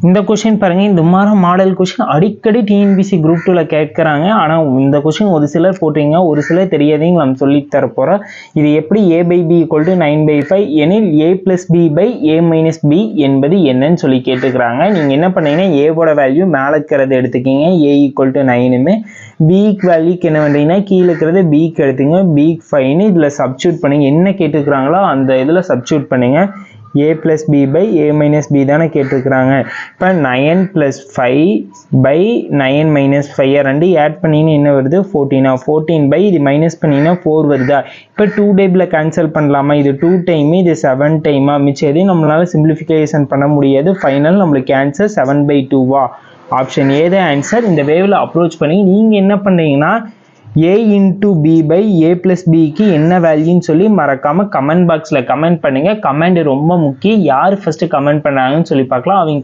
இந்த क्वेश्चन பாருங்க, இந்த மாதிரி மாடல் क्वेश्चन அடிக்கடி டிஎன்பிஎஸ்சி குரூப் 2ல கேட்கறாங்க. ஆனா இந்த क्वेश्चन ஒரு சிலர் போட்றீங்க, ஒரு சிலர் தெரியாதீங்க நம்ம சொல்லி தர போறோம். இது எப்படி a/b = 9/5 எனில் a+b/a-b என்பது என்னன்னு சொல்லி கேட்டுக்கறாங்க. நீங்க என்ன பண்ணீங்கன்னா a ஓட வேல்யூ மேல இருக்கிறத எடுத்துக்கீங்க, a = 9ன்னு. b க்கு வேல்யூக்கு என்ன பண்றீங்கன்னா கீழ இருக்கிறத b க்கு எடுத்துங்க, b க்கு 5ன்னு இதுல சப்ஸ்டிட்யூட் பண்ணுங்க. என்ன கேட்டுக்கறாங்களோ அந்த இதுல சப்ஸ்டிட்யூட் பண்ணுங்க. a+b/a-b தான கேட்டிருக்காங்க. இப்ப 9 + 5/9 - 5 ரெண்டு ஆட் பண்ணீங்கன்னா என்ன வருது 14. 14 இது மைனஸ் பண்ணீங்கன்னா 4 வருதா? இப்ப 2 டேபிள்ல கேன்சல் பண்ணலாமா? இது 2 டைம், இது 7 டைமா? மிச்சம் எதையும் நம்மளால சிம்பிளிஃபிகேஷன் பண்ண முடியாது. ஃபைனல் நம்மளுக்கு ஆன்சர் 7/2வா? ஆப்ஷன் ஏ தான் ஆன்சர். இந்த வேவ்ல அப்ரோச் பண்ணி நீங்க என்ன பண்றீங்கன்னா a × b/a+b க்கு என்ன வேல்யூன்னு சொல்லி மறக்காம கமெண்ட் பாக்ஸ்ல கமெண்ட் பண்ணுங்க. கமெண்ட் ரொம்ப முக்கியம். யார் ஃபர்ஸ்ட் கமெண்ட் பண்ணாங்கன்னு சொல்லி பார்க்கலாம். அவங்க